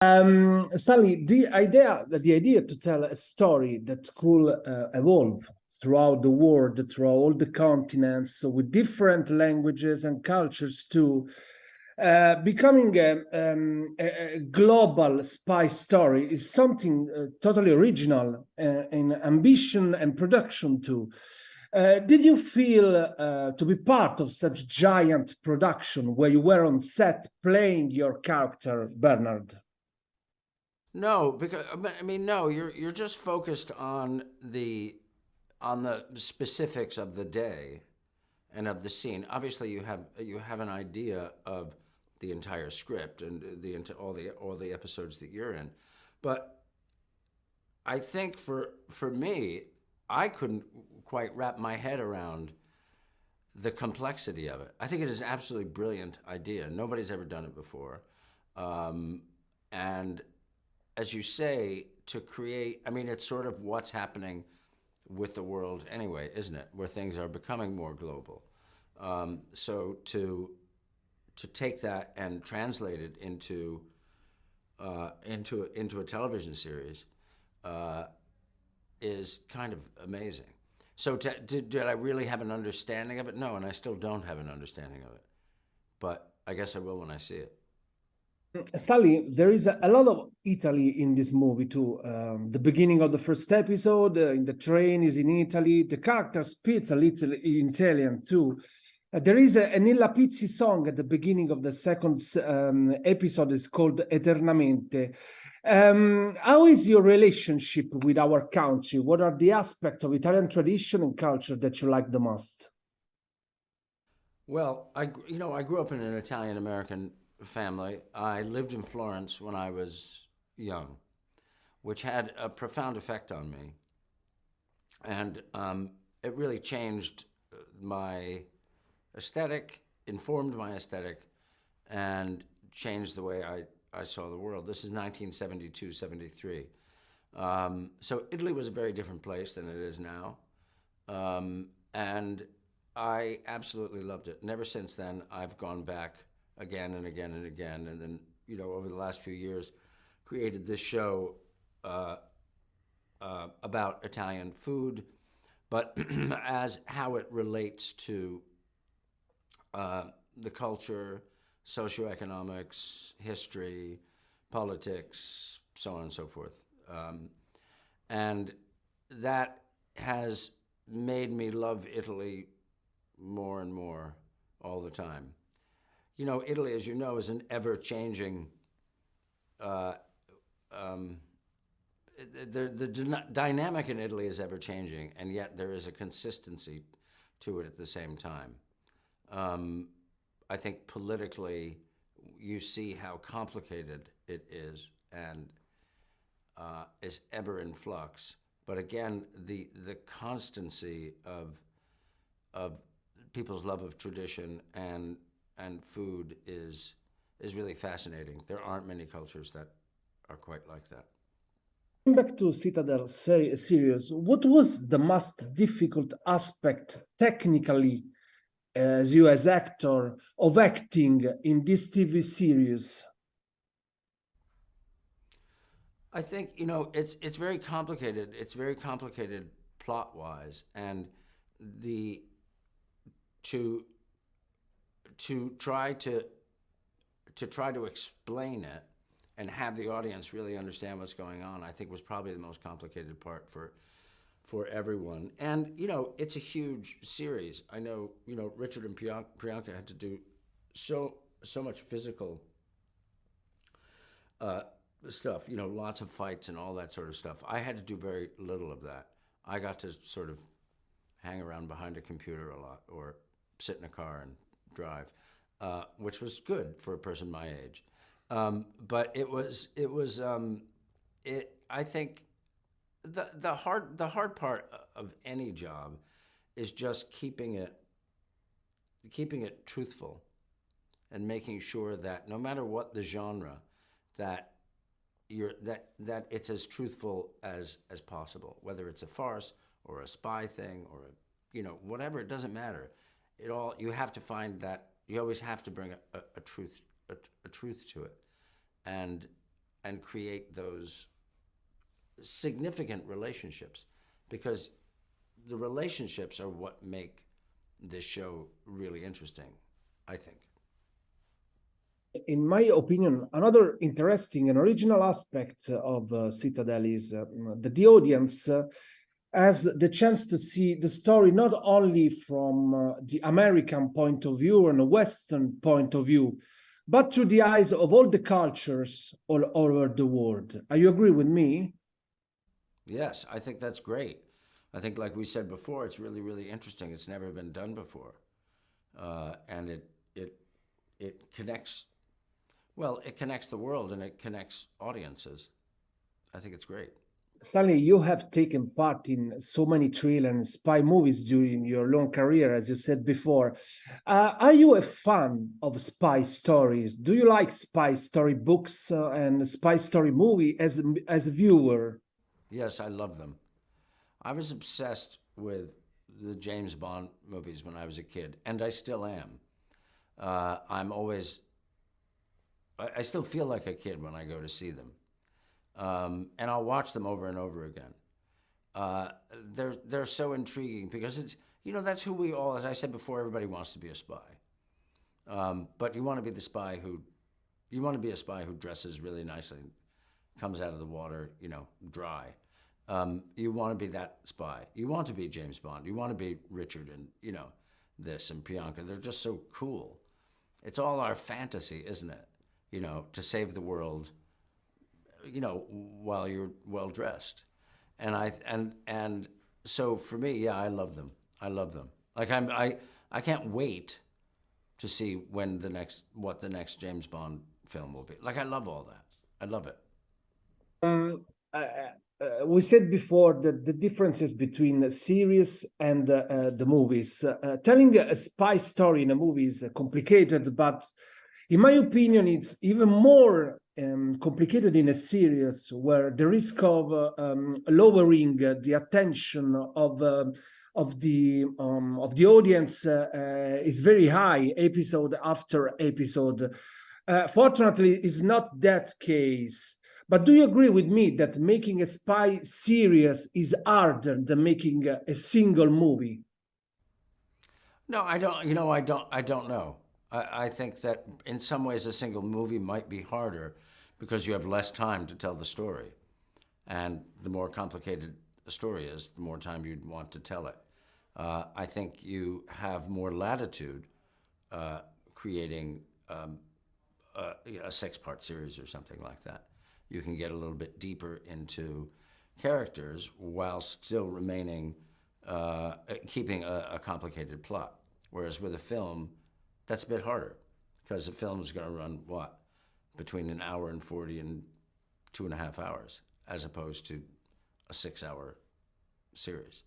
Stanley, the idea to tell a story that could evolve throughout the world, throughout all the continents, so with different languages and cultures too, becoming a global spy story is something totally original in ambition and production too. Did you feel to be part of such giant production where you were on set playing your character, Bernard? No, because I mean, no. You're just focused on the specifics of the day and of the scene. Obviously, you have an idea of the entire script and the into all the episodes that you're in, but I think for me, I couldn't quite wrap my head around the complexity of it. I think it is an absolutely brilliant idea. Nobody's ever done it before, and as you say, to create. I mean, it's sort of what's happening with the world anyway, isn't it? Where things are becoming more global. So to take that and translate it into a television series uh, is kind of amazing. So did I really have an understanding of it? No, and I still don't have an understanding of it. But I guess I will when I see it. Stanley, there is a lot of Italy in this movie too. The beginning of the first episode, in the train is in Italy. The character speaks a little in Italian too. There is a Nilla Pizzi song at the beginning of the second episode. It's called Eternamente. How is your relationship with our country? What are the aspects of Italian tradition and culture that you like the most? Well, I grew up in an Italian American family. I lived in Florence when I was young, which had a profound effect on me, and it really changed my aesthetic, informed my aesthetic, and changed the way I saw the world. This is 1972, 73. So Italy was a very different place than it is now. And I absolutely loved it. And ever since then, I've gone back again and again and again. And then, over the last few years, created this show about Italian food, but as how it relates to the culture, socioeconomics, history, politics, so on and so forth. And that has made me love Italy more and more all the time. Italy, as you know, is an ever-changing. Uh, um, the dynamic in Italy is ever-changing, and yet there is a consistency to it at the same time. Um, I think politically, you see how complicated it is and is ever in flux. But again, the constancy of people's love of tradition and food is really fascinating. There aren't many cultures that are quite like that. Back to Citadel series, what was the most difficult aspect technically, as you as actor, of acting in this TV series? I think it's very complicated. It's very complicated plot wise, and the to to try to explain it and have the audience really understand what's going on, I think was probably the most complicated part for everyone. And it's a huge series. I know Richard and Priyanka had to do so much physical uh, stuff. Lots of fights and all that sort of stuff. I had to do very little of that. I got to sort of hang around behind a computer a lot, or sit in a car and drive, which was good for a person my age. But I think the hard part of any job is just keeping it truthful and making sure that no matter what the genre, that that it's as truthful as possible, whether it's a farce or a spy thing or whatever. It doesn't matter. You have to find that. You always have to bring a truth to it, and and create those significant relationships, because the relationships are what make this show really interesting, I think. In my opinion, another interesting and original aspect of Citadel is that the audience has the chance to see the story not only from the American point of view and a Western point of view, but through the eyes of all the cultures all over the world. Are you agree with me? Yes, I think that's great. I think, like we said before, it's really, really interesting. It's never been done before, and it connects. Well, it connects the world and it connects audiences. I think it's great. Stanley, you have taken part in so many thriller and spy movies during your long career, as you said before. Are you a fan of spy stories? Do you like spy story books and spy story movie as a viewer? Yes, I love them. I was obsessed with the James Bond movies when I was a kid, and I still am. I'm always I still feel like a kid when I go to see them, and I'll watch them over and over again. They're so intriguing because it's, you know, that's who we all, as I said before, everybody wants to be a spy, but you want to be the spy who, you want to be a spy who dresses really nicely, comes out of the water, you know, dry. You want to be that spy. You want to be James Bond. You want to be Richard and, you know, this and Priyanka. They're just so cool. It's all our fantasy, isn't it? You know, to save the world, you know, while you're well dressed. And so for me, yeah, I love them. I love them. Like I can't wait to see what the next James Bond film will be. Like, I love all that. I love it. We said before that the differences between the series and the movies. Telling a spy story in a movie is complicated, but in my opinion, it's even more complicated in a series where the risk of lowering the attention of the audience is very high, episode after episode. Fortunately, it's not that case. But do you agree with me that making a spy series is harder than making a single movie? No, I don't. You know, I don't know. I think that in some ways a single movie might be harder because you have less time to tell the story. And the more complicated a story is, the more time you'd want to tell it. I think you have more latitude creating a six-part series or something like that. You can get a little bit deeper into characters while still remaining, keeping a complicated plot. Whereas with a film, that's a bit harder because the film is going to run, what, between an hour and 40 and 2.5 hours, as opposed to a 6-hour series.